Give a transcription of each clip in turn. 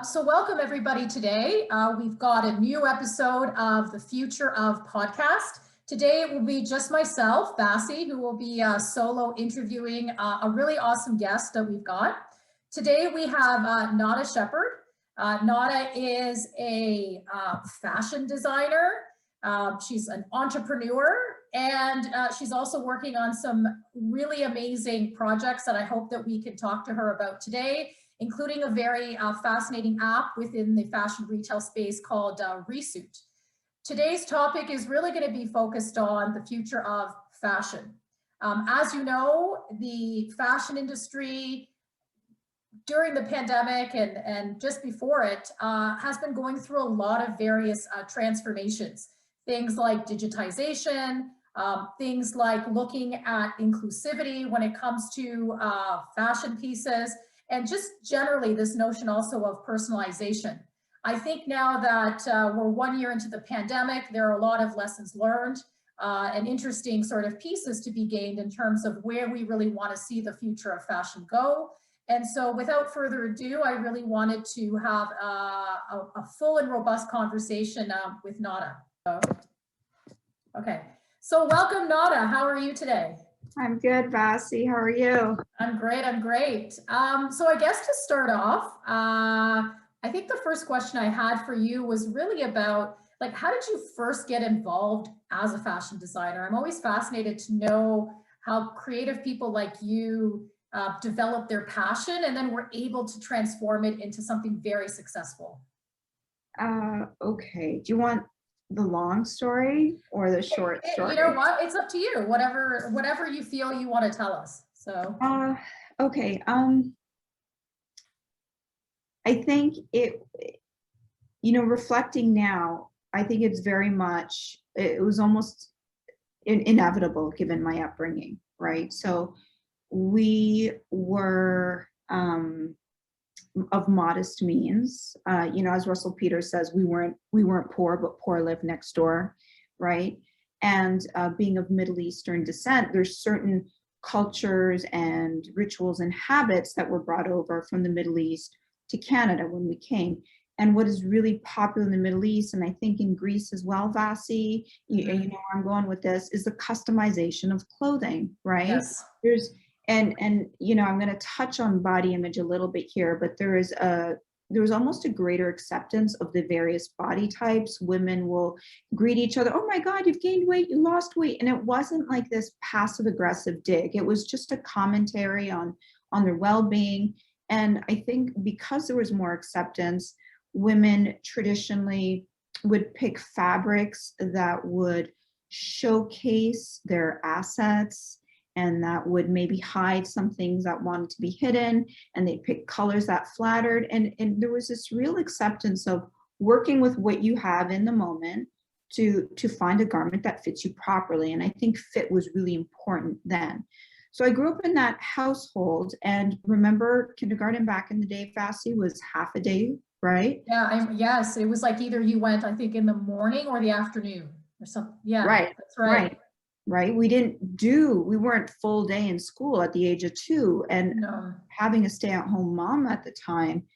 So welcome everybody today. We've got a new episode of the Future of Podcast. Today it will be just myself, Bassie, who will be solo interviewing a really awesome guest that we've got. Today we have Nada Shepherd. Nada is a fashion designer. She's an entrepreneur, and she's also working on some really amazing projects that I hope that we can talk to her about today, including a very fascinating app within the fashion retail space called Resuit. Today's topic is really going to be focused on the future of fashion. As you know, the fashion industry during the pandemic and just before it has been going through a lot of various transformations. Things like digitization, things like looking at inclusivity when it comes to fashion pieces, and just generally this notion also of personalization. I think now that we're 1 year into the pandemic, there are a lot of lessons learned and interesting sort of pieces to be gained in terms of where we really want to see the future of fashion go. And so without further ado, I really wanted to have a full and robust conversation with Nada. Okay, so welcome Nada, how are you today? I'm good, Bassie. How are you? I'm great, I'm great. So I guess to start off, I think the first question I had for you was really about, like, how did you first get involved as a fashion designer? I'm always fascinated to know how creative people like you develop their passion and then were able to transform it into something very successful. Okay. Do you want the long story or the short story? You know what? It's up to you. Whatever you feel you want to tell us. So. Okay. I think reflecting now, I think it's very much, it was almost inevitable given my upbringing, right? So we were of modest means, as Russell Peters says, we weren't poor, but poor lived next door, right? And being of Middle Eastern descent, there's certain cultures and rituals and habits that were brought over from the Middle East to Canada when we came. And what is really popular in the Middle East, and I think in Greece as well, Vassie, you know where I'm going with this, is the customization of clothing, right? Yes. And I'm going to touch on body image a little bit here, but there was almost a greater acceptance of the various body types. Women will greet each other, oh my God, you've gained weight, you lost weight. And it wasn't like this passive aggressive dig. It was just a commentary on their well-being. And I think because there was more acceptance, women traditionally would pick fabrics that would showcase their assets and that would maybe hide some things that wanted to be hidden, and they pick colors that flattered. And there was this real acceptance of working with what you have in the moment to find a garment that fits you properly. And I think fit was really important then. So I grew up in that household, and remember kindergarten back in the day, Vassie, was half a day, right? Yeah, yes, it was like either you went, I think, in the morning or the afternoon or something. Yeah, right. That's right. Right. We weren't full day in school at the age of 2. And having a stay-at-home mom at the time,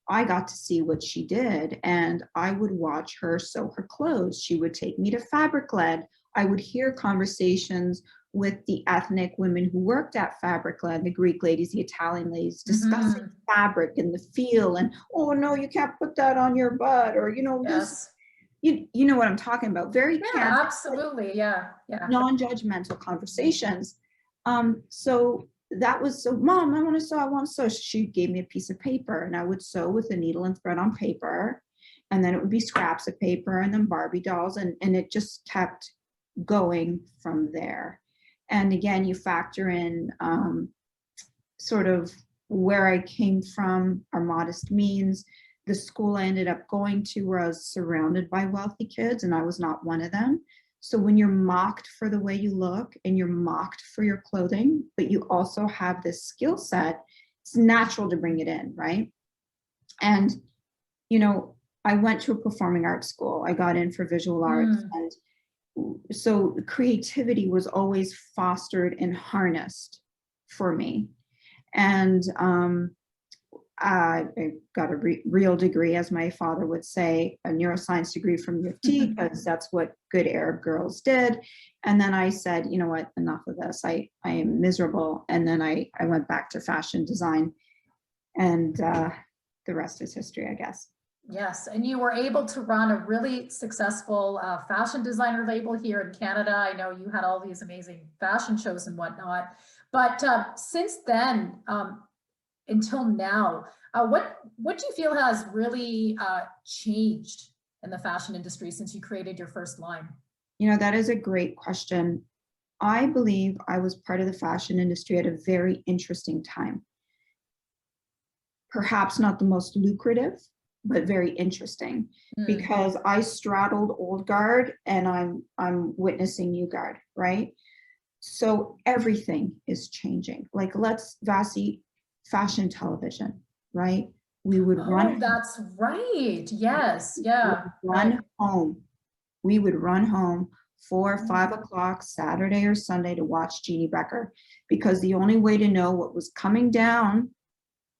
I got to see what she did, and I would watch her sew her clothes. She would take me to Fabric Led. I would hear conversations with the ethnic women who worked at Fabric Led, the Greek ladies, the Italian ladies, discussing fabric and the feel, and, oh no, you can't put that on your butt, or, yes. You know what I'm talking about. Very candid, absolutely. Yeah. Non-judgmental conversations. So that was, so Mom, I want to sew. She gave me a piece of paper, and I would sew with a needle and thread on paper, and then it would be scraps of paper, and then Barbie dolls, and it just kept going from there. And again, you factor in sort of where I came from, our modest means, the school I ended up going to, where I was surrounded by wealthy kids, and I was not one of them. So when you're mocked for the way you look and you're mocked for your clothing, but you also have this skill set, it's natural to bring it in, right? And, I went to a performing arts school. I got in for visual arts. And so creativity was always fostered and harnessed for me. And I got a real degree, as my father would say, a neuroscience degree from U of T, because that's what good Arab girls did. And then I said, you know what, enough of this. I am miserable. And then I went back to fashion design, and the rest is history, I guess. Yes, and you were able to run a really successful fashion designer label here in Canada. I know you had all these amazing fashion shows and whatnot. But since then, until now, what do you feel has really changed in the fashion industry since you created your first line? You know, that is a great question. I believe I was part of the fashion industry at a very interesting time. Perhaps not the most lucrative, but very interesting, because I straddled old guard and I'm witnessing new guard, right? So everything is changing. Like, Vasi, fashion television, right? We would run. That's right. Yes. Yeah. Run home. We would run home 4 or 5 o'clock Saturday or Sunday to watch Jeannie Becker, because the only way to know what was coming down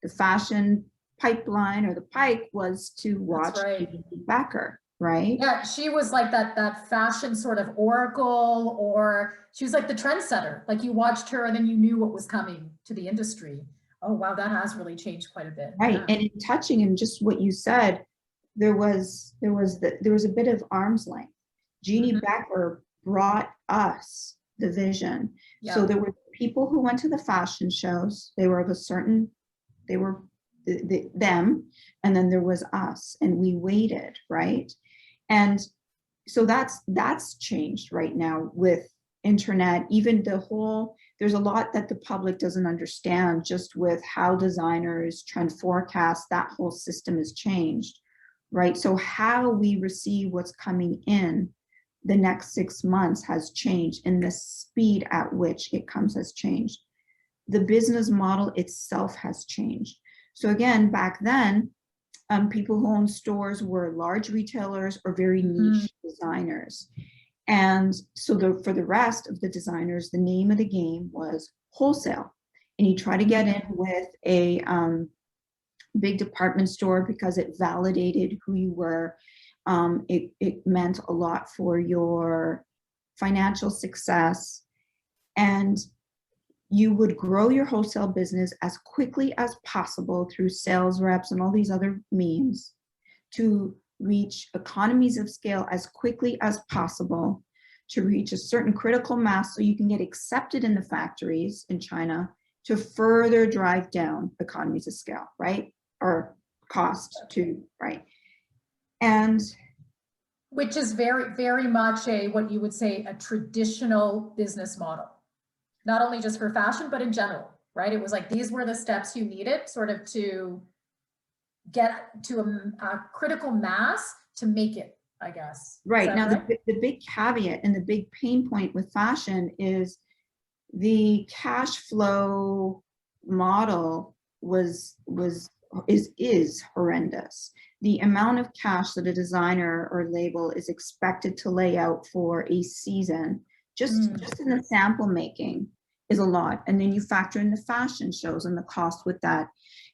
the fashion pipeline or the pike was to watch Jeannie Becker, right? Yeah, she was like that fashion sort of oracle, or she was like the trendsetter. Like, you watched her and then you knew what was coming to the industry. Oh wow, that has really changed quite a bit. Right. Yeah. And in touching and just what you said, there was a bit of arm's length. Jeannie Becker brought us the vision. Yeah. So there were people who went to the fashion shows. They were them, and then there was us, and we waited, right? And so that's changed right now with internet. Even there's a lot that the public doesn't understand, just with how designers trend forecast. That whole system has changed, right? So how we receive what's coming in the next 6 months has changed, and the speed at which it comes has changed. The business model itself has changed. So again, back then, people who owned stores were large retailers or very niche designers. And so for the rest of the designers, the name of the game was wholesale. And you try to get in with a big department store because it validated who you were. It meant a lot for your financial success. And you would grow your wholesale business as quickly as possible through sales reps and all these other means to reach economies of scale as quickly as possible, to reach a certain critical mass so you can get accepted in the factories in China, to further drive down economies of scale, right? Or cost to, right? And which is very, very much what you would say, a traditional business model. Not only just for fashion, but in general, right? It was like, these were the steps you needed sort of to get to a critical mass to make it, I guess. Right. Now, right? The big caveat and the big pain point with fashion is the cash flow model is horrendous. The amount of cash that a designer or label is expected to lay out for a season, just in the sample making, is a lot. And then you factor in the fashion shows and the cost with that.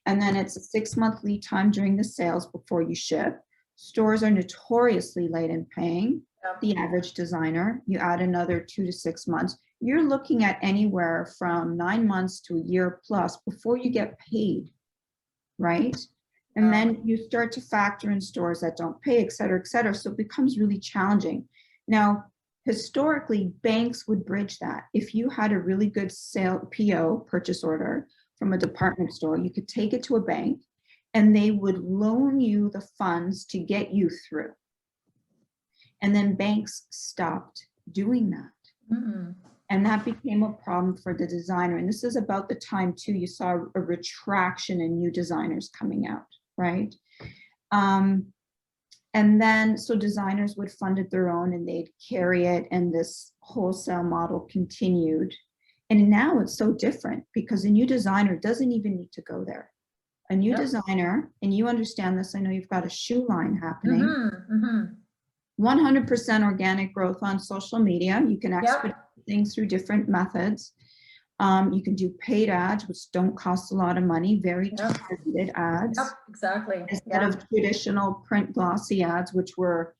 And then it's a 6-month lead time during the sales before you ship. Stores are notoriously late in paying the average designer. You add another 2 to 6 months. You're looking at anywhere from 9 months to a year plus before you get paid, right? And then you start to factor in stores that don't pay, et cetera, et cetera. So it becomes really challenging. Now, historically, banks would bridge that. If you had a really good sale PO, purchase order, from a department store, you could take it to a bank and they would loan you the funds to get you through. And then banks stopped doing that. And that became a problem for the designer. And this is about the time too, you saw a retraction in new designers coming out, right? And then, so designers would fund it their own and they'd carry it, and this wholesale model continued. And now it's so different because a new designer doesn't even need to go there. A new designer, and you understand this, I know you've got a shoe line happening. 100% organic growth on social media. You can expedite things through different methods. You can do paid ads, which don't cost a lot of money, very Yep. targeted ads. Yep, exactly. Instead of traditional print glossy ads, which were,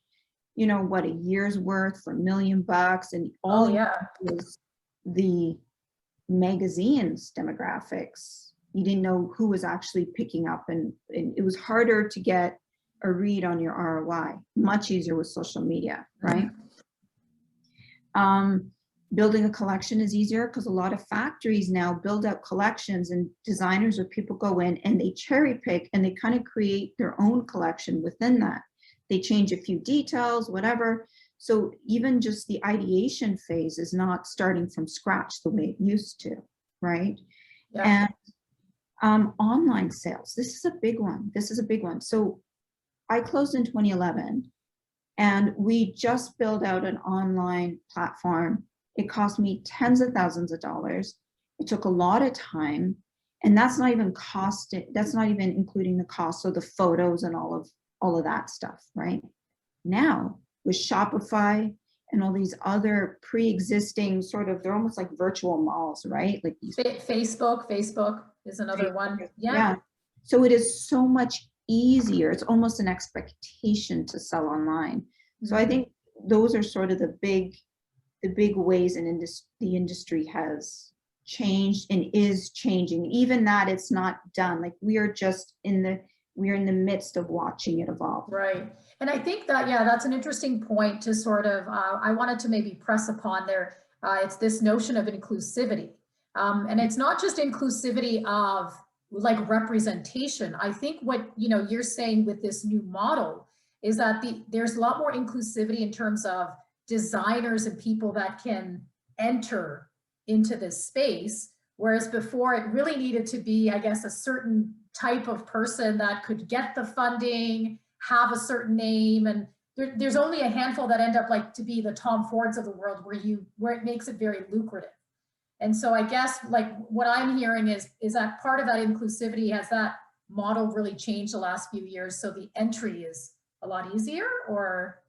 you know, what, a year's worth for $1 million, and all was the magazine's demographics. You didn't know who was actually picking up, and it was harder to get a read on your ROI. Much easier with social media, right? Building a collection is easier because a lot of factories now build out collections, and designers or people go in and they cherry pick and they kind of create their own collection within that. They change a few details, whatever. So even just the ideation phase is not starting from scratch the way it used to, right? Yeah. And online sales, this is a big one. This is a big one. So I closed in 2011, and we just built out an online platform. It cost me tens of thousands of dollars. It took a lot of time, and that's not even that's not even including the cost of the photos and all of that stuff, right? Now with Shopify and all these other pre-existing sort of, they're almost like virtual malls, right? Like these Facebook is another one. Yeah. So it is so much easier. It's almost an expectation to sell online. So I think those are sort of the big ways the industry has changed and is changing. Even that, it's not done. Like we're in the midst of watching it evolve. Right. And I think that, yeah, that's an interesting point to sort of, I wanted to maybe press upon there. It's this notion of inclusivity. And it's not just inclusivity of like representation. I think what, you know, you're saying with this new model is that there's a lot more inclusivity in terms of designers and people that can enter into this space. Whereas before it really needed to be, I guess, a certain type of person that could get the funding, have a certain name. And there's only a handful that end up like to be the Tom Fords of the world where it makes it very lucrative. And so I guess like what I'm hearing is that part of that inclusivity, has that model really changed the last few years? So the entry is a lot easier, or?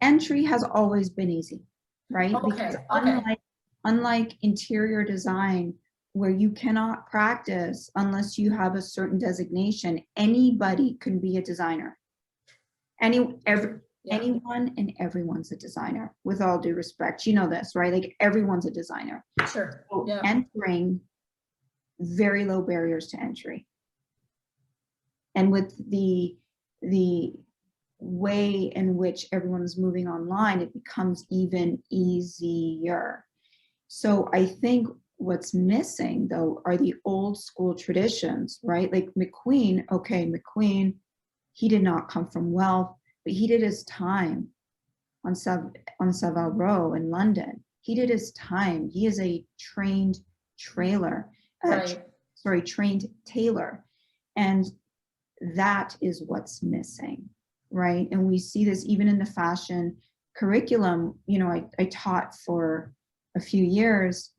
Entry has always been easy, right? Okay. Because unlike interior design, where you cannot practice unless you have a certain designation, anybody can be a designer. Anyone and everyone's a designer, with all due respect. You know this, right? Like everyone's a designer. Sure. So entering, very low barriers to entry. And with the way in which everyone is moving online, it becomes even easier. So I think what's missing though are the old school traditions, right? Like McQueen, he did not come from wealth, but he did his time on Savile Row in London. He did his time. He is a trained trained tailor. And that is what's missing, right? And we see this even in the fashion curriculum. You know, I taught for a few years,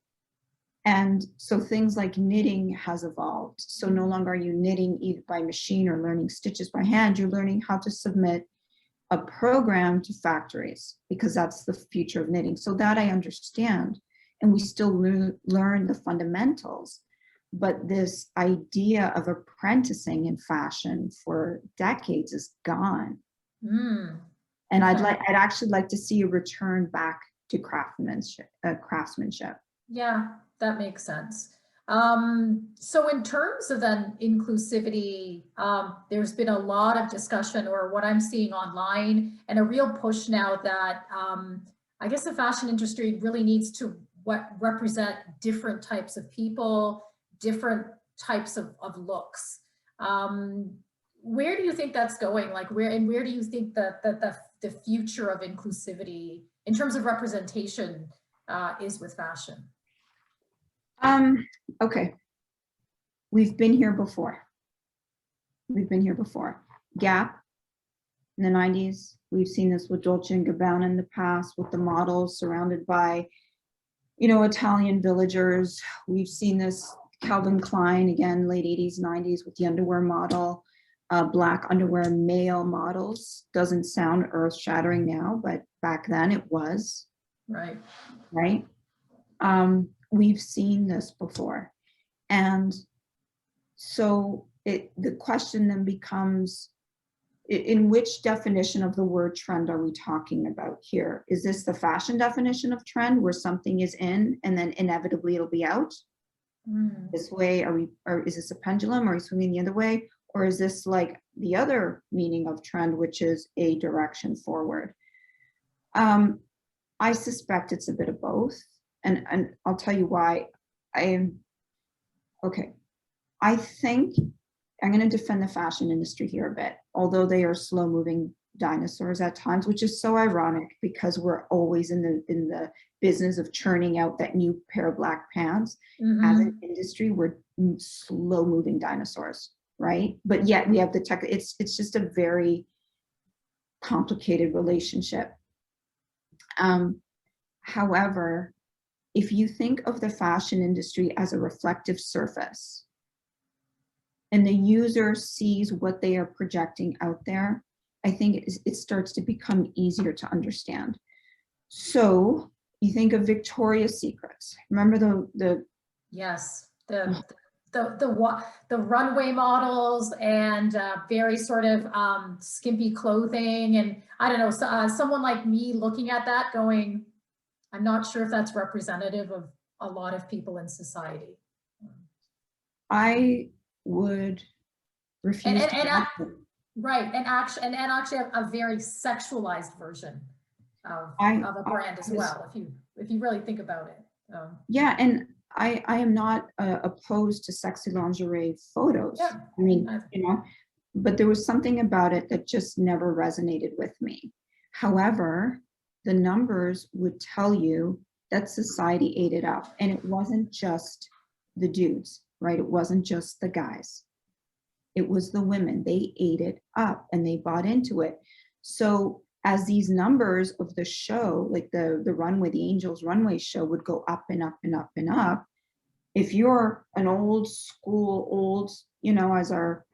and so things like knitting has evolved. So no longer are you knitting either by machine or learning stitches by hand. You're learning how to submit a program to factories, because that's the future of knitting. So that I understand, and we still learn the fundamentals. But this idea of apprenticing in fashion for decades is gone. And I'd actually like to see a return back to craftsmanship. Yeah, that makes sense. So in terms of then inclusivity, there's been a lot of discussion, or what I'm seeing online, and a real push now that I guess the fashion industry really needs to represent different types of people, different types of looks. Where do you think that's going? Like where do you think that the future of inclusivity in terms of representation is with fashion? Okay. We've been here before. Gap in the 90s. We've seen this with Dolce & Gabbana in the past, with the models surrounded by, you know, Italian villagers. We've seen this Calvin Klein, again, late 80s, 90s, with the underwear model. Black underwear male models. Doesn't sound earth-shattering now, but back then it was. Right. We've seen this before. And so the question then becomes, in which definition of the word trend are we talking about here? Is this the fashion definition of trend, where something is in and then inevitably it'll be out? This way, or is this a pendulum? Are we swinging the other way? Or is this like the other meaning of trend, which is a direction forward? I suspect it's a bit of both. And I'll tell you why. Okay. I think I'm going to defend the fashion industry here a bit, although they are slow moving dinosaurs at times, which is so ironic because we're always in the business of churning out that new pair of black pants. As an industry, we're slow moving dinosaurs, right? But yet we have the tech. It's just a very complicated relationship. However, if you think of the fashion industry as a reflective surface, and the user sees what they are projecting out there, I think it starts to become easier to understand. So you think of Victoria's Secrets. Remember the yes, the runway models and very sort of skimpy clothing, and I don't know, someone like me looking at that going, I'm not sure if that's representative of a lot of people in society. I would refuse right, and actually a very sexualized version of a brand as well, if you really think about it. Yeah, and I am not opposed to sexy lingerie photos. Yeah, I mean, you know, but there was something about it that just never resonated with me. However, the numbers would tell you that society ate it up, and it wasn't just the dudes, right? It wasn't just the guys. It was the women. They ate it up and they bought into it. So as these numbers of the show, like the runway, the Angels runway show would go up and up and up and up. If you're an old school, you know, as our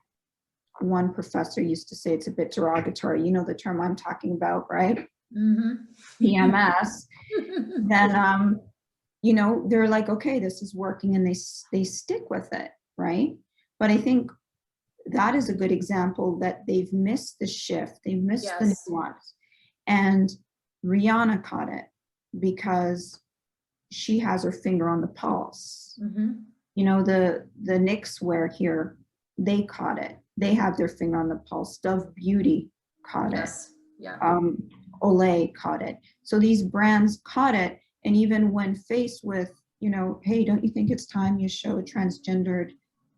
one professor used to say, it's a bit derogatory. You know the term I'm talking about, right? PMS. Then, you know, they're like, okay, this is working, and they stick with it, right? But I think that is a good example that they've missed the shift. They've missed the nuance. And Rihanna caught it because she has her finger on the pulse. You know, the Knicks wear here, they caught it. They have their finger on the pulse. Dove Beauty caught it. Yeah. Olay caught it. So these brands caught it. And even when faced with, you know, hey, don't you think it's time you show transgendered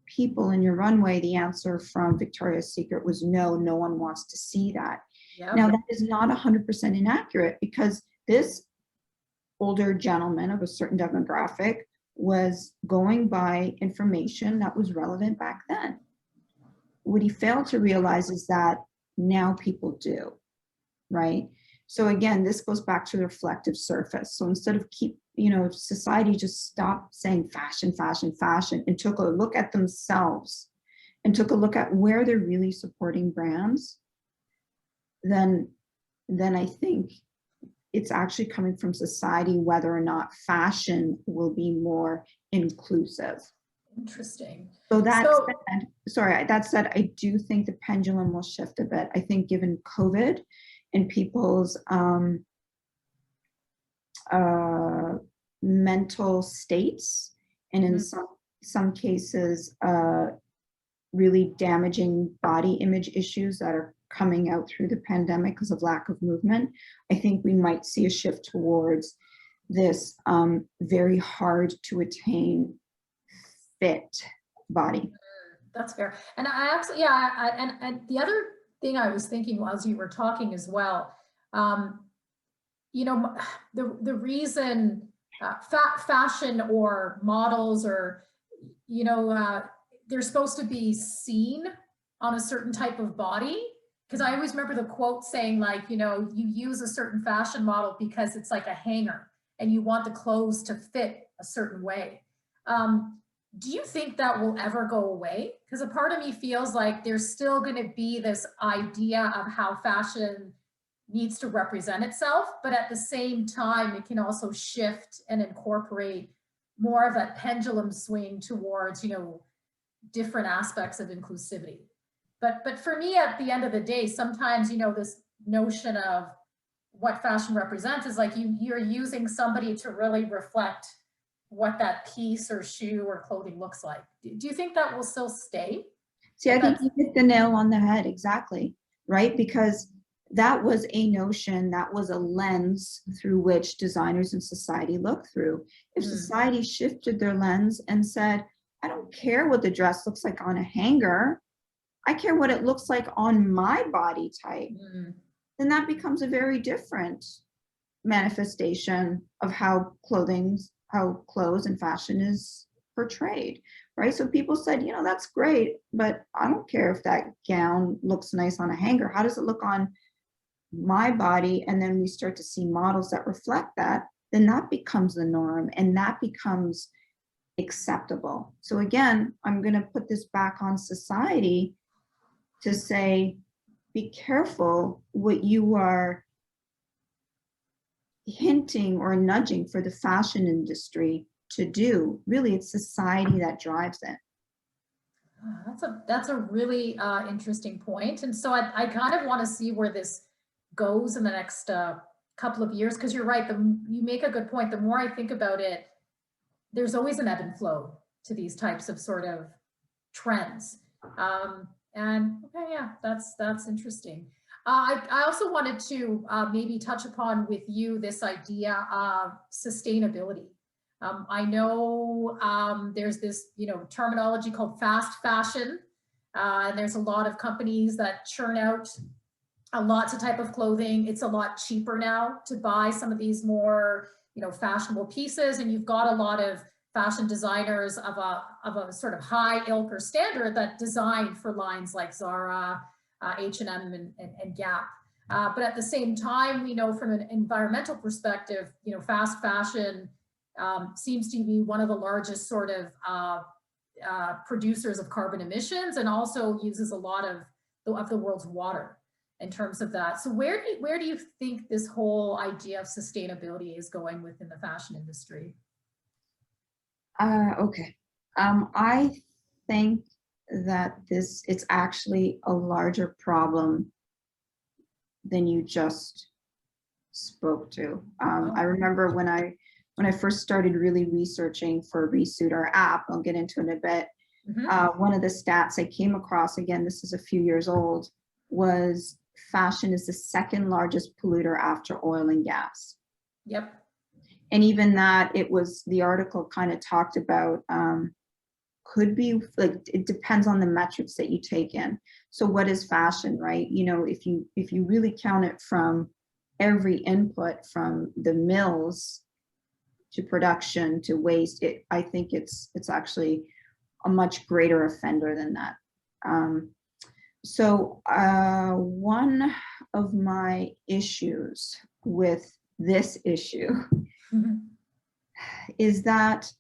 people in your runway? The answer from Victoria's Secret was no, no one wants to see that. Now, that is not 100% inaccurate, because this older gentleman of a certain demographic was going by information that was relevant back then. What he failed to realize is that now people do, right? So again, this goes back to the reflective surface. So instead of if society just stopped saying fashion, fashion, fashion, and took a look at themselves and took a look at where they're really supporting brands, then I think it's actually coming from society whether or not fashion will be more inclusive. Interesting. So that said, I do think the pendulum will shift a bit. I think given COVID and people's mental states, and in some cases, really damaging body image issues that are coming out through the pandemic because of lack of movement, I think we might see a shift towards this very hard to attain fit body. That's fair. And I actually, and the other thing I was thinking as you were talking as well, you know, the reason fashion or models or, you know, they're supposed to be seen on a certain type of body. Because I always remember the quote saying, like, you know, you use a certain fashion model because it's like a hanger and you want the clothes to fit a certain way. Do you think that will ever go away? Because a part of me feels like there's still going to be this idea of how fashion needs to represent itself, but at the same time, it can also shift and incorporate more of that pendulum swing towards, you know, different aspects of inclusivity. But for me, at the end of the day, sometimes, you know, this notion of what fashion represents is like you're using somebody to really reflect what that piece or shoe or clothing looks like. Do you think that will still stay? See, I think you hit the nail on the head, exactly, right? Because that was a notion, that was a lens through which designers and society look through. If society shifted their lens and said, I don't care what the dress looks like on a hanger, I care what it looks like on my body type, then that becomes a very different manifestation of how clothes and fashion is portrayed, right? So people said, you know, that's great, but I don't care if that gown looks nice on a hanger. How does it look on my body? And then we start to see models that reflect that, then that becomes the norm and that becomes acceptable. So again, I'm going to put this back on society to say, be careful what you are hinting or nudging for the fashion industry to do. Really, it's society that drives it. That's a really interesting point. And so I kind of want to see where this goes in the next couple of years, because you're right, you make a good point. The more I think about it, there's always an ebb and flow to these types of sort of trends. And okay, yeah, that's interesting. I also wanted to maybe touch upon with you this idea of sustainability. I know there's this, you know, terminology called fast fashion, and there's a lot of companies that churn out lots of type of clothing. It's a lot cheaper now to buy some of these more, you know, fashionable pieces, and you've got a lot of fashion designers of a sort of high ilk or standard that design for lines like Zara, H&M and Gap. But at the same time, we know from an environmental perspective, you know, fast fashion seems to be one of the largest sort of producers of carbon emissions, and also uses a lot of the world's water in terms of that. So where do you think this whole idea of sustainability is going within the fashion industry? Okay. I think that it's actually a larger problem than you just spoke to. I remember when I first started really researching for Resuit, our app, I'll get into it in a bit. One of the stats I came across, again, this is a few years old, was fashion is the second largest polluter after oil and gas. Yep. And even that, it was, the article kind of talked about, could be like, it depends on the metrics that you take in. So what is fashion, right? You know, if you really count it from every input, from the mills to production to waste, I think it's actually a much greater offender than that. So one of my issues with this issue is that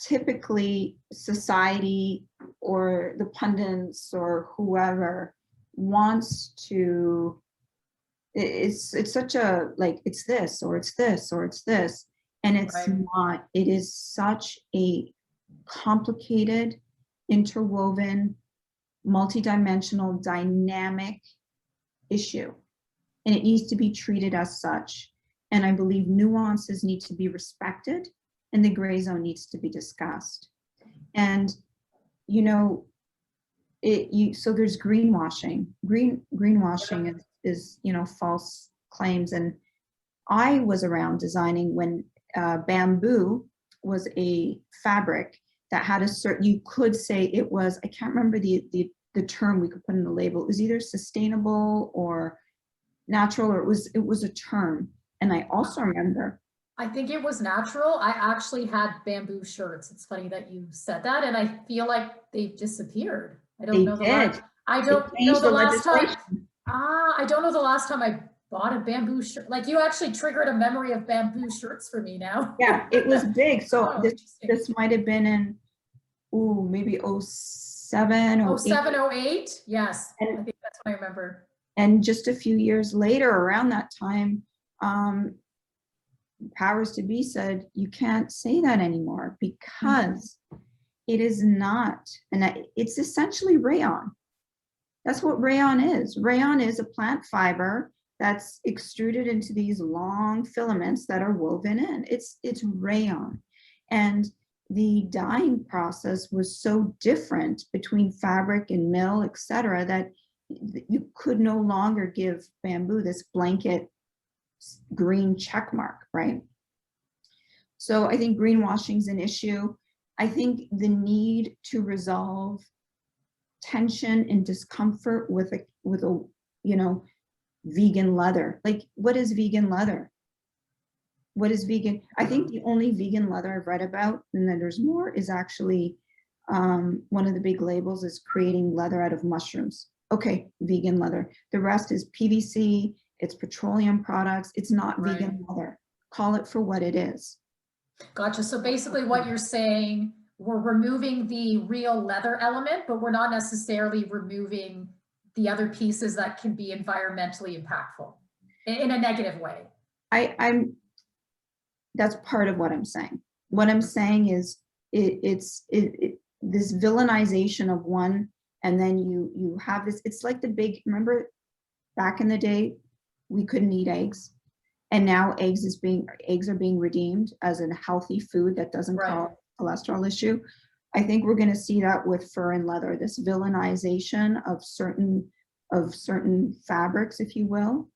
typically society or the pundits or whoever wants to, it's such a, like, it's this or it's this or it's this, and it's Right. not. It is such a complicated, interwoven, multidimensional, dynamic issue, and it needs to be treated as such. And I believe nuances need to be respected and the gray zone needs to be discussed. And, you know, so there's greenwashing. Greenwashing is, you know, false claims. And I was around designing when bamboo was a fabric that had a certain, you could say it was, I can't remember the term we could put in the label. It was either sustainable or natural, or it was a term. And I also remember, I think it was natural. I actually had bamboo shirts. It's funny that you said that, and I feel like they've disappeared. I don't know the last. I don't know the last time. I don't know the last time I bought a bamboo shirt. Like, you actually triggered a memory of bamboo shirts for me now. Yeah, it was big. So this might have been in, maybe 07, 08. 07, 08. Yes, I think that's what I remember. And just a few years later, around that time, powers to be said, you can't say that anymore because it is not, and it's essentially rayon. That's what rayon is. Rayon is a plant fiber that's extruded into these long filaments that are woven in. It's rayon. And the dyeing process was so different between fabric and mill, et cetera, that you could no longer give bamboo this blanket green check mark, right? So I think greenwashing is an issue. I think the need to resolve tension and discomfort with a you know, vegan leather. Like, what is vegan leather? What is vegan? I think the only vegan leather I've read about, and then there's more, is actually one of the big labels is creating leather out of mushrooms. Okay, vegan leather. The rest is PVC, it's petroleum products, it's not vegan leather. Call it for what it is. Gotcha. So basically what you're saying, we're removing the real leather element, but we're not necessarily removing the other pieces that can be environmentally impactful in a negative way. That's part of what I'm saying. What I'm saying is it's this villainization of one, and then you have this, it's like the big, remember back in the day, we couldn't eat eggs. And now eggs are being redeemed as a healthy food that doesn't cause a cholesterol issue. I think we're going to see that with fur and leather, this villainization of certain fabrics, if you will,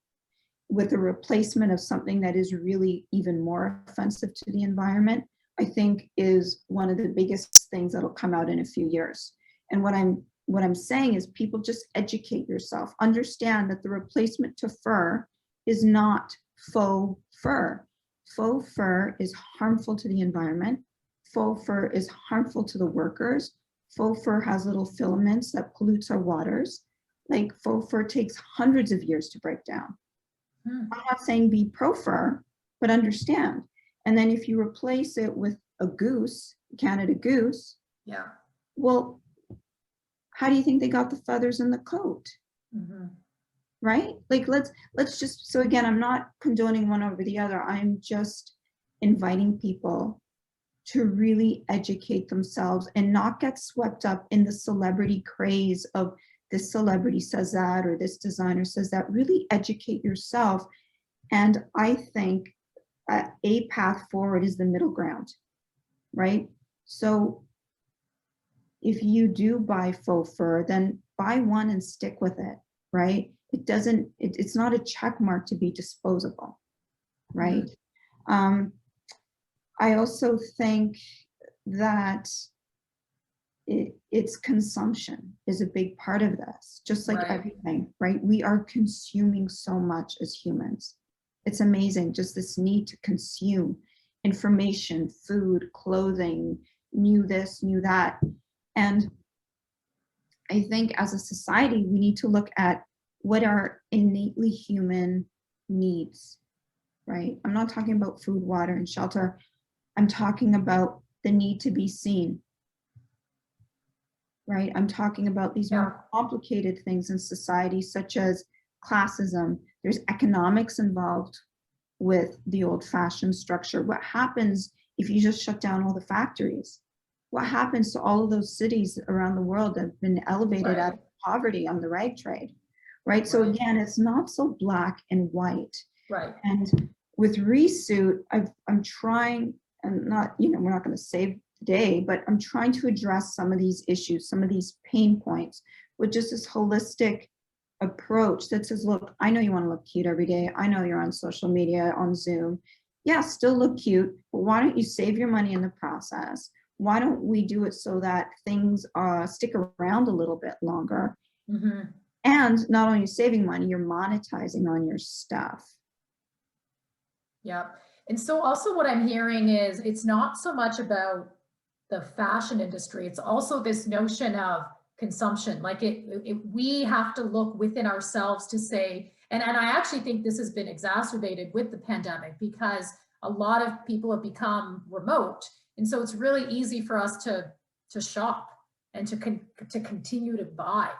with a replacement of something that is really even more offensive to the environment, I think is one of the biggest things that'll come out in a few years. And what I'm saying is, people just educate yourself, understand that the replacement to fur is not faux fur. Faux fur is harmful to the environment. Faux fur is harmful to the workers. Faux fur has little filaments that pollutes our waters. Like, faux fur takes hundreds of years to break down. I'm not saying be pro fur, but understand. And then if you replace it with a goose, Canada goose, well, how do you think they got the feathers in the coat? Right? Like, let's just, so again, I'm not condoning one over the other. I'm just inviting people to really educate themselves and not get swept up in the celebrity craze of this celebrity says that, or this designer says that. Really educate yourself. And I think a path forward is the middle ground, right? So if you do buy faux fur, then buy one and stick with it, right? It's not a check mark to be disposable, right? I also think that its consumption is a big part of this, just like everything, right? We are consuming so much as humans. It's amazing, just this need to consume information, food, clothing, new this, new that. And I think as a society, we need to look at what are innately human needs, right? I'm not talking about food, water, and shelter. I'm talking about the need to be seen, right? I'm talking about these more complicated things in society, such as classism. There's economics involved with the old-fashioned structure. What happens if you just shut down all the factories? What happens to all of those cities around the world that have been elevated out of poverty on the rag trade, right? So again, it's not so black and white. And with Resuit, I'm trying, and not, we're not going to save the day, but I'm trying to address some of these issues, some of these pain points, with just this holistic approach that says, look, I know you want to look cute every day. I know you're on social media, on Zoom. Yeah, still look cute, but why don't you save your money in the process? Why don't we do it so that things stick around a little bit longer? And not only saving money, you're monetizing on your stuff. And so also what I'm hearing is, it's not so much about the fashion industry. It's also this notion of consumption. Like we have to look within ourselves to say, and I actually think this has been exacerbated with the pandemic, because a lot of people have become remote. And so it's really easy for us to shop and to continue to buy.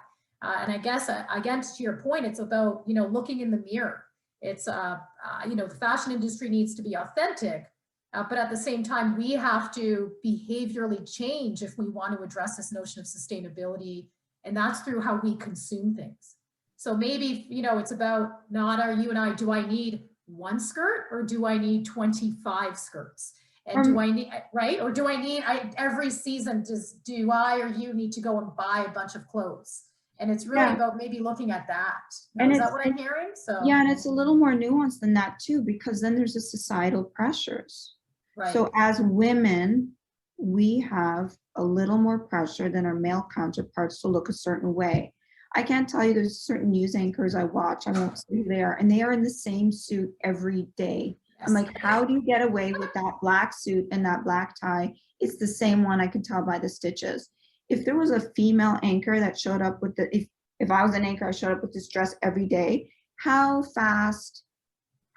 And I guess, again, to your point, it's about, looking in the mirror. It's, the fashion industry needs to be authentic, but at the same time, we have to behaviorally change if we want to address this notion of sustainability. And that's through how we consume things. So maybe, it's about not are you and I, do I need one skirt or do I need 25 skirts? And do I need, right? Or do I need, every season, do I or you need to go and buy a bunch of clothes? And it's really about maybe looking at that. Now, is that what I'm hearing? So yeah, and it's a little more nuanced than that too, because then there's the societal pressures. right. So as women, we have a little more pressure than our male counterparts to look a certain way. I can't tell you, there's certain news anchors I watch, I won't say who they are, and they are in the same suit every day. I'm like, how do you get away with that black suit and that black tie? It's the same one, I can tell by the stitches. If there was a female anchor that showed up with if I was an anchor, I showed up with this dress every day, how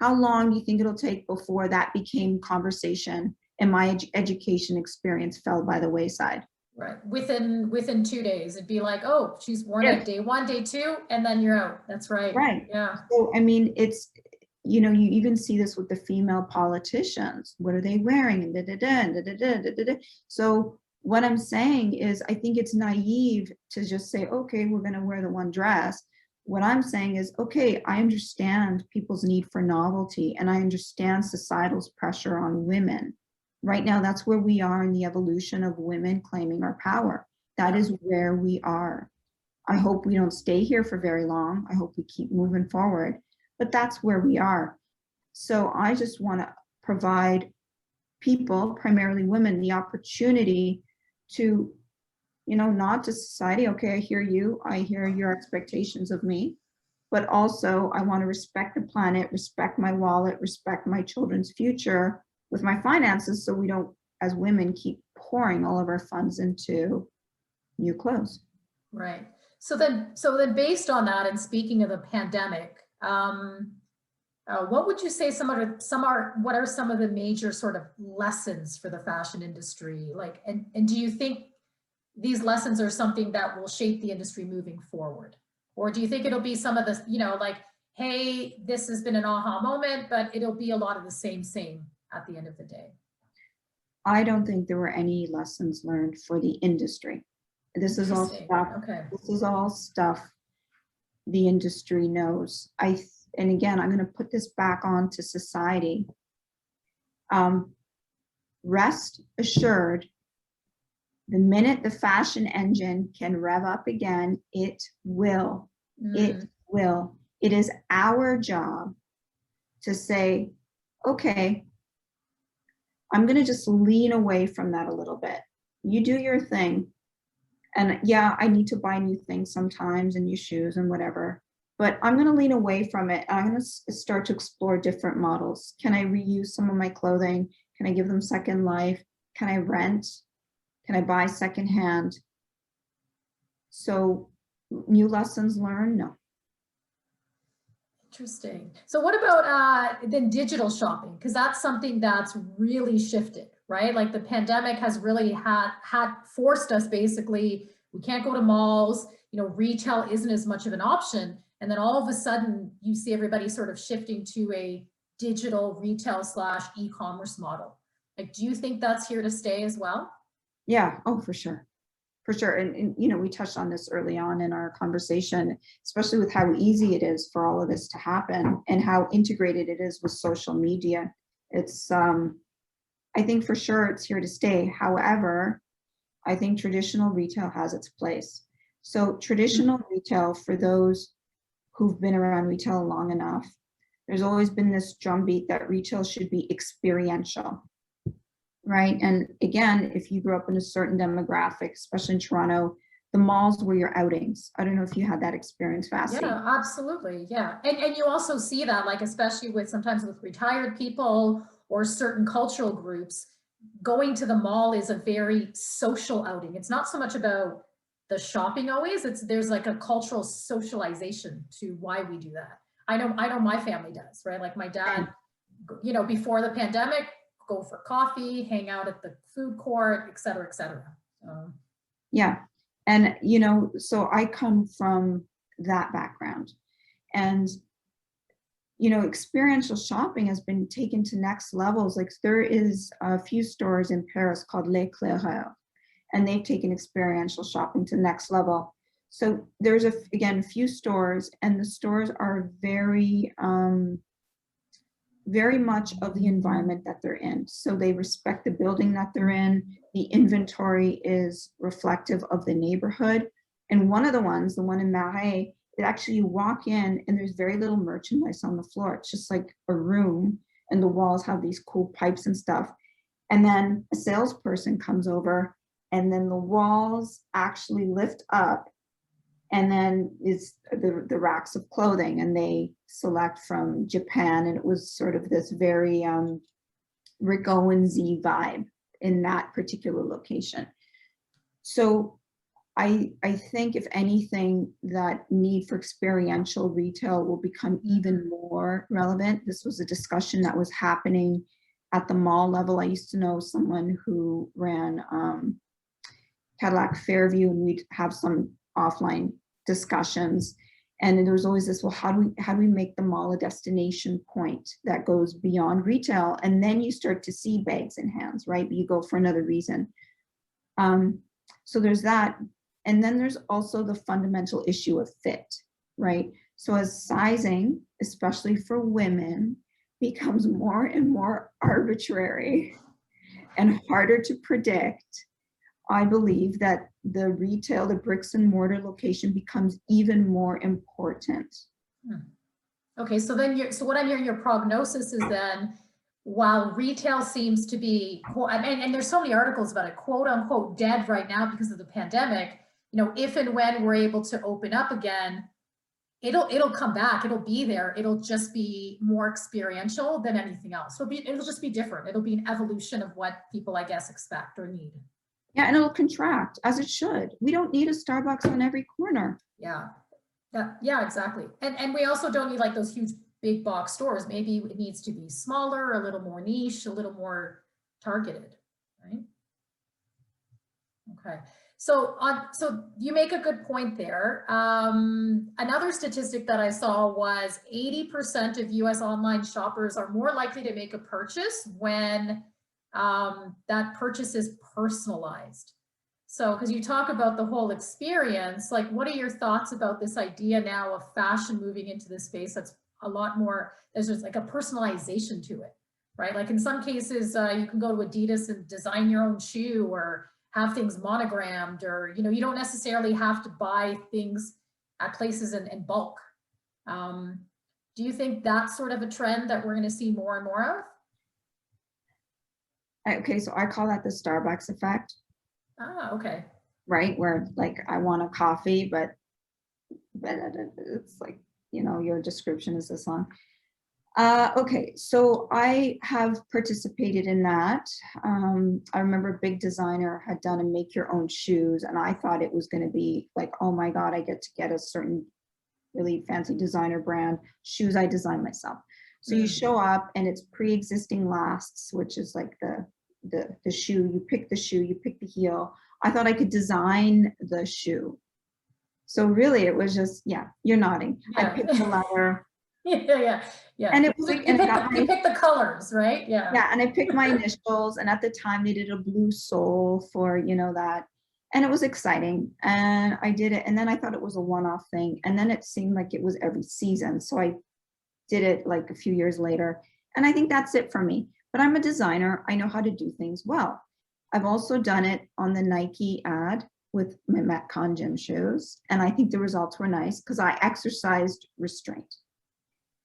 long do you think it'll take before that became conversation and my education experience fell by the wayside? Right. Within 2 days, it'd be like, oh, she's worn it day 1, day 2, and then you're out. That's right. Right. Yeah. So, I mean, it's, you even see this with the female politicians. What are they wearing? And da, da, da, da, da, da, da, da. So what I'm saying is, I think it's naive to just say, okay, we're going to wear the one dress. What I'm saying is, okay, I understand people's need for novelty, and I understand societal's pressure on women. Right now, that's where we are in the evolution of women claiming our power. That is where we are. I hope we don't stay here for very long. I hope we keep moving forward, but that's where we are. So I just want to provide people, primarily women, the opportunity to, nod to society. Okay, I hear you. I hear your expectations of me, but also I want to respect the planet, respect my wallet, respect my children's future with my finances, so we don't, as women, keep pouring all of our funds into new clothes. Right. So then based on that, and speaking of the pandemic, what would you say what are some of the major sort of lessons for the fashion industry? Like, and do you think these lessons are something that will shape the industry moving forward? Or do you think it'll be some of the, like, hey, this has been an aha moment, but it'll be a lot of the same at the end of the day? I don't think there were any lessons learned for the industry. This is all stuff. Okay. This is all stuff the industry knows. And again, I'm going to put this back onto society. Rest assured, the minute the fashion engine can rev up again, it will. It will. It is our job to say, okay, I'm going to just lean away from that a little bit. You do your thing. And yeah, I need to buy new things sometimes and new shoes and whatever, but I'm going to lean away from it. I'm going to start to explore different models. Can I reuse some of my clothing? Can I give them second life? Can I rent? Can I buy secondhand? So new lessons learned? No. Interesting. So what about then digital shopping? Because that's something that's really shifted, right? Like the pandemic has really had forced us, basically, we can't go to malls, retail isn't as much of an option. And then all of a sudden you see everybody sort of shifting to a digital retail / e-commerce model. Like, do you think that's here to stay as well? Yeah. Oh, for sure. For sure. And we touched on this early on in our conversation, especially with how easy it is for all of this to happen and how integrated it is with social media. It's, I think for sure it's here to stay. However, I think traditional retail has its place. So traditional retail, for those who've been around retail long enough, there's always been this drumbeat that retail should be experiential. Right. And again, if you grew up in a certain demographic, especially in Toronto, the malls were your outings. I don't know if you had that experience, Vassie. Yeah, absolutely. Yeah. And you also see that, like, especially sometimes with retired people or certain cultural groups, going to the mall is a very social outing. It's not so much about the shopping always. There's like a cultural socialization to why we do that. I know my family does, right? Like my dad, before the pandemic, go for coffee, hang out at the food court, et cetera, et cetera. Yeah. And, so I come from that background. And, experiential shopping has been taken to next levels. Like there is a few stores in Paris called Les Claireurs, and they've taken experiential shopping to the next level. So there's again, a few stores, and the stores are very, very much of the environment that they're in. So they respect the building that they're in. The inventory is reflective of the neighborhood. And one of the ones, the one in Marais, it actually, you walk in and there's very little merchandise on the floor. It's just like a room, and the walls have these cool pipes and stuff. And then a salesperson comes over, and then the walls actually lift up, and then it's the racks of clothing, and they select from Japan. And it was sort of this very Rick Owens-y vibe in that particular location. So I think, if anything, that need for experiential retail will become even more relevant. This was a discussion that was happening at the mall level. I used to know someone who ran Cadillac Fairview, and we'd have some offline discussions. And there was always this, well, how do we make the mall a destination point that goes beyond retail? And then you start to see bags in hands, right? But you go for another reason. So there's that. And then there's also the fundamental issue of fit, right? So as sizing, especially for women, becomes more and more arbitrary and harder to predict, I believe that the retail, the bricks and mortar location becomes even more important. Okay, so then so what I'm hearing, your prognosis is then, while retail seems to be, and there's so many articles about it, quote unquote, dead right now because of the pandemic, if and when we're able to open up again, it'll come back, it'll be there, it'll just be more experiential than anything else. It'll just be different. It'll be an evolution of what people, I guess, expect or need. Yeah, and it'll contract, as it should. We don't need a Starbucks on every corner. Yeah, exactly. And we also don't need like those huge big box stores. Maybe it needs to be smaller, a little more niche, a little more targeted, right? Okay. So you make a good point there. Another statistic that I saw was 80% of US online shoppers are more likely to make a purchase when that purchase is personalized. So, because you talk about the whole experience, like what are your thoughts about this idea now of fashion moving into this space that's a lot more, there's just like a personalization to it, right? Like in some cases, you can go to Adidas and design your own shoe or have things monogrammed, or, you don't necessarily have to buy things at places in bulk. Do you think that's sort of a trend that we're going to see more and more of? Okay, so I call that the Starbucks effect. Ah, okay. Right, where like I want a coffee, but it's like, your description is this long. Okay, so I have participated in that. I remember a big designer had done a make your own shoes, and I thought it was going to be like, oh my God, I get to get a certain really fancy designer brand shoes I design myself. So you show up and it's pre-existing lasts, which is like the shoe. You pick the shoe, you pick the heel. I thought I could design the shoe. So really it was just, yeah, you're nodding. Yeah. I picked the leather. Yeah. And it was like, you pick the colors, right? Yeah. Yeah, and I picked my initials, and at the time they did a blue sole for, that. And it was exciting, and I did it. And then I thought it was a one-off thing. And then it seemed like it was every season. So I did it like a few years later. And I think that's it for me. But I'm a designer. I know how to do things well. I've also done it on the Nike ad with my Metcon gym shoes. And I think the results were nice because I exercised restraint.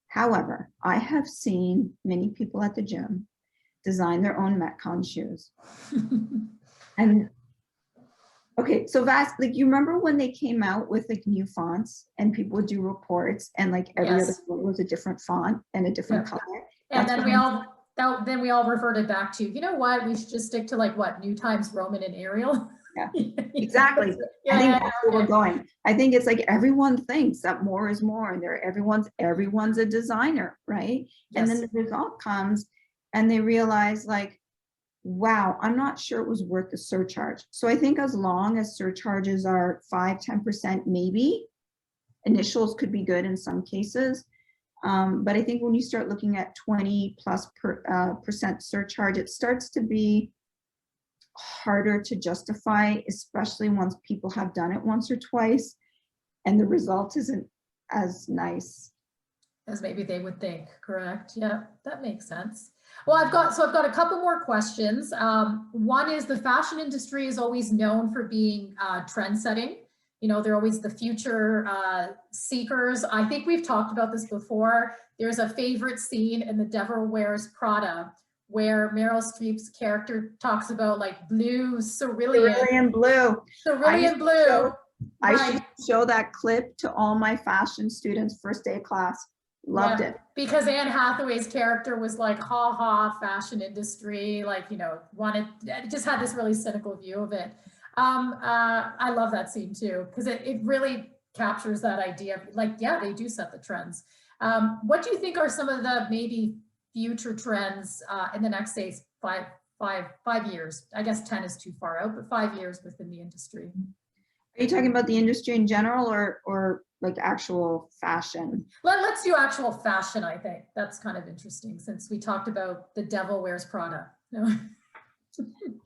However, I have seen many people at the gym design their own Metcon shoes. And okay, so Vas, like, you remember when they came out with like new fonts and people would do reports and like every other word was a different font and a different color? And then we all reverted back to, you know what, we should just stick to like what, New Times Roman and Arial. Yeah, exactly. I think that's where we're going. I think it's like everyone thinks that more is more, and everyone's a designer, right? Yes. And then the result comes and they realize like, wow, I'm not sure it was worth the surcharge. So I think as long as surcharges are 5–10%, maybe initials could be good in some cases. But I think when you start looking at 20+% surcharge, it starts to be harder to justify, especially once people have done it once or twice and the result isn't as nice as maybe they would think. Correct. Yeah, that makes sense. Well, I've got a couple more questions. One is, the fashion industry is always known for being trend setting. You know, they're always the future seekers. I think we've talked about this before. There's a favorite scene in The Devil Wears Prada where Meryl Streep's character talks about like blue cerulean blue. blue. I should show that clip to all my fashion students first day of class. Loved it. Because Anne Hathaway's character was like, ha ha, fashion industry, like, you know, just had this really cynical view of it. I love that scene too, because it really captures that idea of like, yeah, they do set the trends. What do you think are some of the maybe future trends in the next, say, five years? I guess 10 is too far out, but 5 years within the industry. Are you talking about the industry in general or like actual fashion? Let's do actual fashion. I think that's kind of interesting since we talked about The Devil Wears Prada.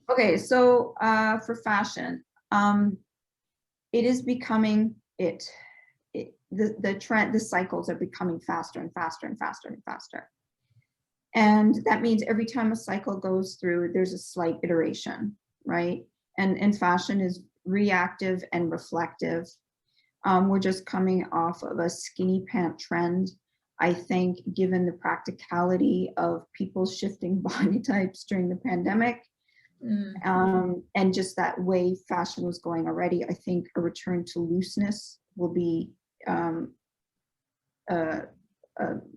Okay, so for fashion, it is becoming the trend, the cycles are becoming faster and faster and faster and faster. And that means every time a cycle goes through, there's a slight iteration, right? And fashion is reactive and reflective. We're just coming off of a skinny pant trend. I think given the practicality of people shifting body types during the pandemic, and just that way fashion was going already, I think a return to looseness will be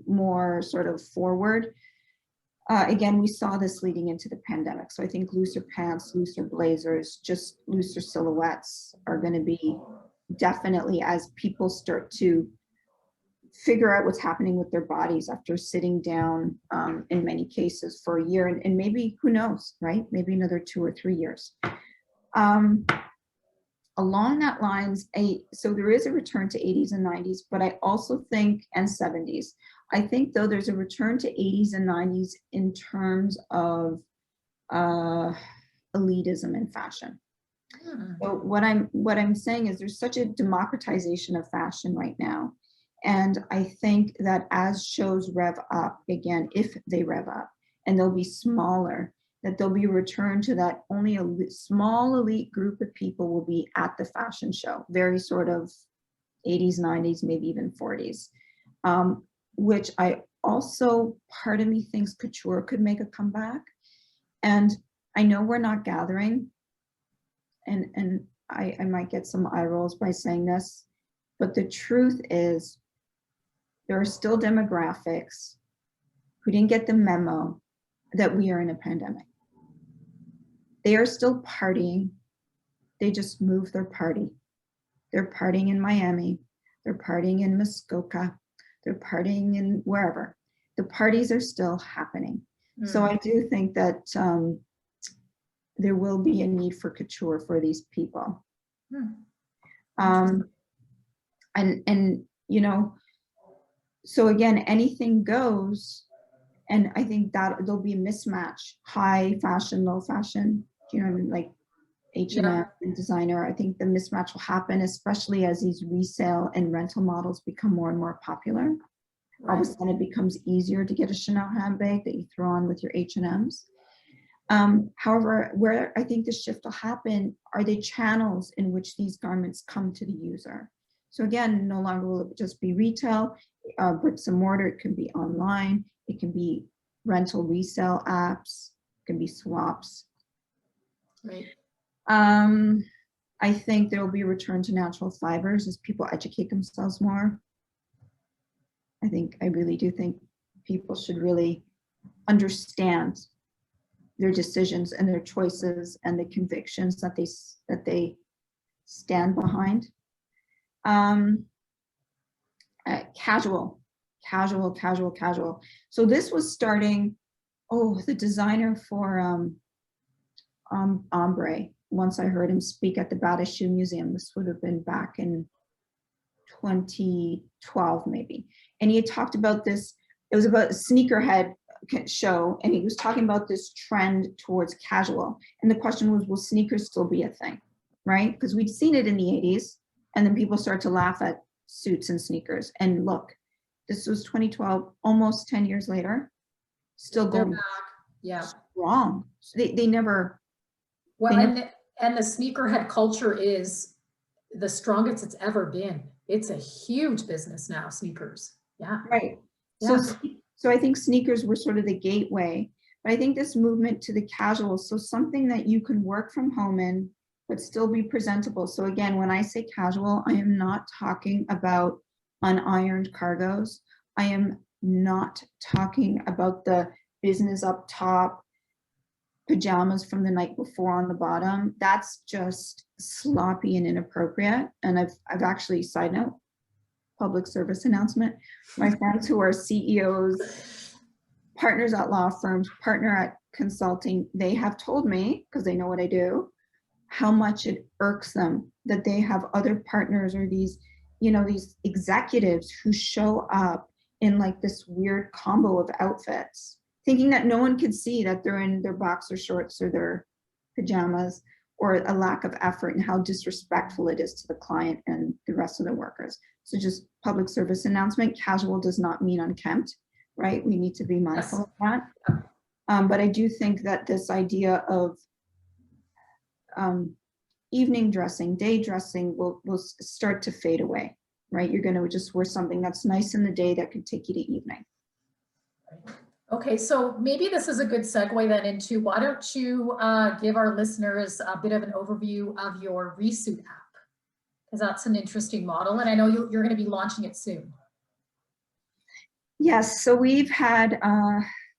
more sort of forward. Again, we saw this leading into the pandemic. So I think looser pants, looser blazers, just looser silhouettes are going to be definitely, as people start to figure out what's happening with their bodies after sitting down in many cases for a year, and maybe, who knows, right? Maybe another 2 or 3 years. Along that lines, so there is a return to 80s and 90s, but I also think, and 70s. I think though there's a return to 80s and 90s in terms of elitism in fashion. So what I'm saying is there's such a democratization of fashion right now. And I think that as shows rev up, again, if they rev up, and they'll be smaller, that there'll be a return to that only a small elite group of people will be at the fashion show, very sort of 80s, 90s, maybe even 40s, which I also, part of me thinks couture could make a comeback. And I know we're not gathering, and I might get some eye rolls by saying this, but the truth is there are still demographics who didn't get the memo that we are in a pandemic. They are still partying. They just moved their party. They're partying in Miami. They're partying in Muskoka. They're partying in wherever. The parties are still happening. So I do think that there will be a need for couture for these people. And you know, so again, anything goes. And I think that there'll be a mismatch, high fashion, low fashion, you know, like H&M and designer. I think the mismatch will happen, especially as these resale and rental models become more and more popular. All of a sudden it becomes easier to get a Chanel handbag that you throw on with your H&Ms. However, where I think the shift will happen are the channels in which these garments come to the user. So again, no longer will it just be retail, bricks and mortar. It can be online. It can be rental resale apps. It can be swaps. Right. I think there will be a return to natural fibers as people educate themselves more. I really do think people should really understand their decisions and their choices and the convictions that they stand behind. Casual. So this was starting, the designer for ombre. Once I heard him speak at the Bata Shoe Museum. This would have been back in 2012 maybe. And he had talked about this, it was about a sneakerhead show, and he was talking about this trend towards casual. And the question was, will sneakers still be a thing, right? Because we'd seen it in the 80s, and then people start to laugh at suits and sneakers. And look, this was 2012, almost 10 years later, still They're going back. Yeah. strong. They never. Well, they never, and the sneakerhead culture is the strongest it's ever been. It's a huge business now, sneakers. Yeah. right. Yeah. So I think sneakers were sort of the gateway, but I think this movement to the casual, so something that you can work from home in, but still be presentable. So again, when I say casual, I am not talking about unironed cargos. I am not talking about the business up top, pajamas from the night before on the bottom. That's just sloppy and inappropriate. And I've actually, side note, public service announcement, my friends who are CEOs, partners at law firms, partner at consulting, they have told me, because they know what I do, how much it irks them that they have other partners or these, these executives who show up in like this weird combo of outfits, thinking that no one can see that they're in their boxer shorts or their pajamas, or a lack of effort, and how disrespectful it is to the client and the rest of the workers. So just public service announcement, casual does not mean unkempt, right? We need to be mindful of that. But I do think that this idea of evening dressing, day dressing will start to fade away, right? You're going to just wear something that's nice in the day that can take you to evening. Okay, so maybe this is a good segue then into, why don't you give our listeners a bit of an overview of your Resuit app? Because that's an interesting model, and I know you're going to be launching it soon. Yes, so we've had,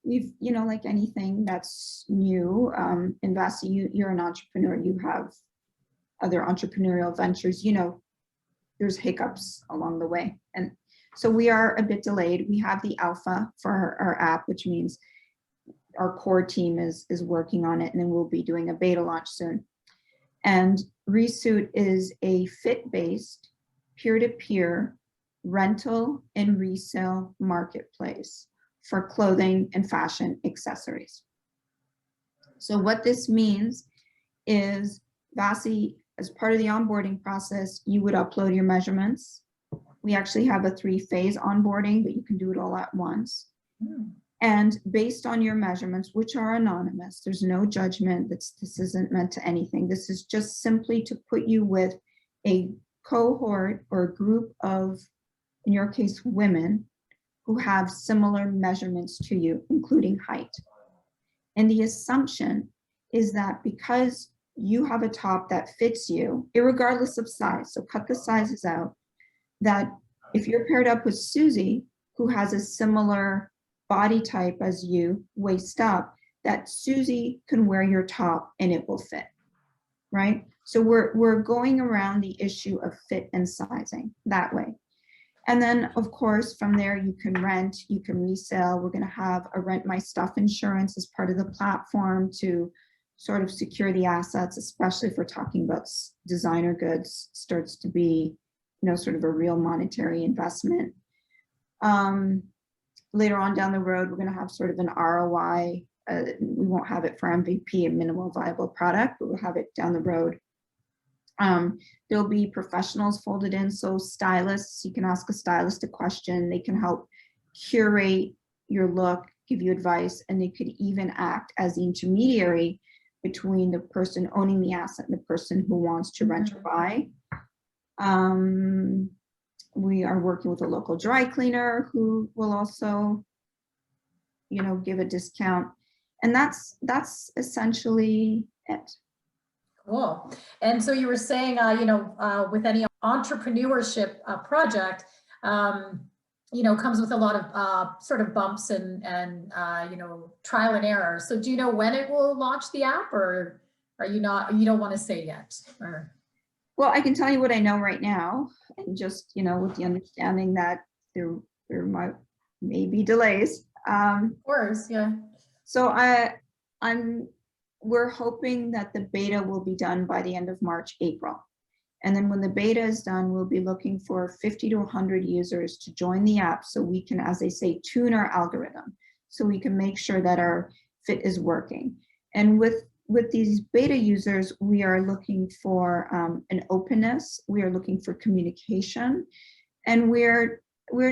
like anything that's new, and Vasi, you're an entrepreneur, you have other entrepreneurial ventures, there's hiccups along the way. And so we are a bit delayed. We have the alpha for our app, which means our core team is working on it, and then we'll be doing a beta launch soon. And Resuit is a fit-based, peer-to-peer rental and resale marketplace for clothing and fashion accessories. So what this means is, Vasi, as part of the onboarding process, you would upload your measurements. We actually have a 3-phase onboarding, but you can do it all at once. And based on your measurements, which are anonymous, there's no judgment. This isn't meant to anything. This is just simply to put you with a cohort or a group of, in your case, women who have similar measurements to you, including height. And the assumption is that because you have a top that fits you, irregardless of size, so cut the sizes out, that if you're paired up with Susie, who has a similar body type as you, waist up, that Susie can wear your top and it will fit, right? So we're going around the issue of fit and sizing that way. And then, of course, from there, you can rent, you can resell. We're going to have a Rent My Stuff insurance as part of the platform to sort of secure the assets, especially if we're talking about designer goods, starts to be, sort of a real monetary investment. Later on down the road, we're going to have sort of an ROI. We won't have it for MVP, a minimal viable product, but we'll have it down the road. There'll be professionals folded in, so stylists, you can ask a stylist a question, they can help curate your look, give you advice, and they could even act as the intermediary between the person owning the asset and the person who wants to rent or buy. We are working with a local dry cleaner who will also, give a discount. And that's essentially it. Cool. And so you were saying, with any entrepreneurship project, comes with a lot of sort of bumps and trial and error. So do you know when it will launch the app, or are you don't want to say yet? Or? Well, I can tell you what I know right now, and just, with the understanding that there may be delays. Of course, yeah. So I'm we're hoping that the beta will be done by the end of March, April. And then when the beta is done, we'll be looking for 50 to 100 users to join the app so we can, as they say, tune our algorithm so we can make sure that our fit is working. And with these beta users, we are looking for an openness, we are looking for communication, and we're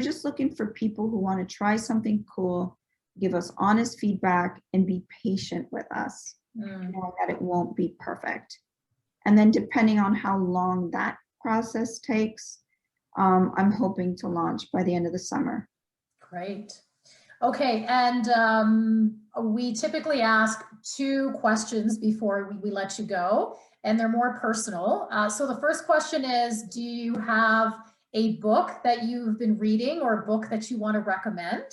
just looking for people who want to try something cool, give us honest feedback, and be patient with us, knowing that it won't be perfect. And then depending on how long that process takes, I'm hoping to launch by the end of the summer. Great. Okay, and we typically ask 2 questions before we let you go, and they're more personal. So the first question is, do you have a book that you've been reading or a book that you want to recommend?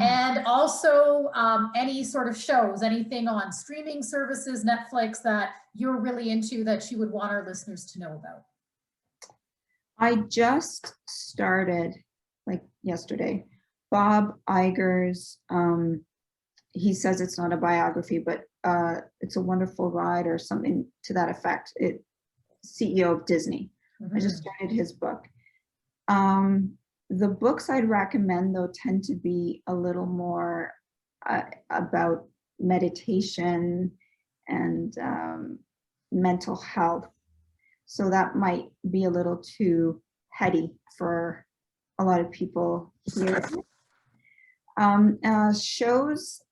And also any sort of shows, anything on streaming services, Netflix, that you're really into that you would want our listeners to know about? I just started, like yesterday, Bob Iger's, he says it's not a biography, but it's a wonderful ride or something to that effect. CEO of Disney. I just started his book. The books I'd recommend, though, tend to be a little more about meditation and mental health. So that might be a little too heady for a lot of people here. Shows,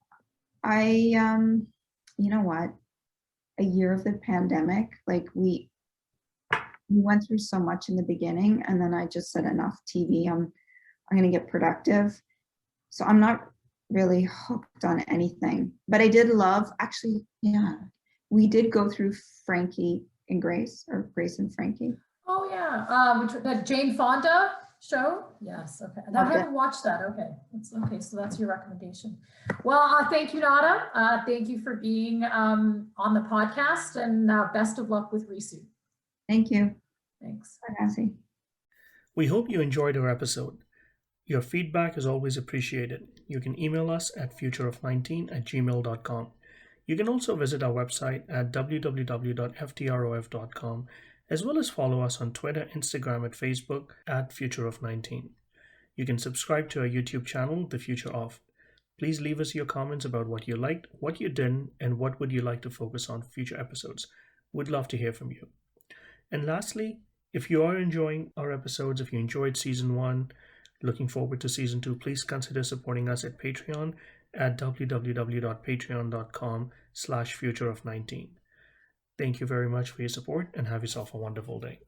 you know what, a year of the pandemic, like we went through so much in the beginning, and then I just said enough TV. I'm going to get productive. So I'm not really hooked on anything, but I did love, actually, yeah, we did go through Frankie and Grace, or Grace and Frankie. Oh yeah, the Jane Fonda show. Yes, okay. I haven't watched that. Okay, okay. So that's your recommendation. Well, thank you, Nada. Thank you for being on the podcast, and best of luck with Resuit. Thank you. Thanks. Bye, Nancy. We hope you enjoyed our episode. Your feedback is always appreciated. You can email us at futureof19@gmail.com. You can also visit our website at www.ftrof.com, as well as follow us on Twitter, Instagram, and Facebook at futureof19. You can subscribe to our YouTube channel, The Future Of. Please leave us your comments about what you liked, what you didn't, and what would you like to focus on future episodes. We'd love to hear from you. And lastly, if you are enjoying our episodes, if you enjoyed Season 1, looking forward to Season 2, please consider supporting us at Patreon at www.patreon.com/futureof19. Thank you very much for your support, and have yourself a wonderful day.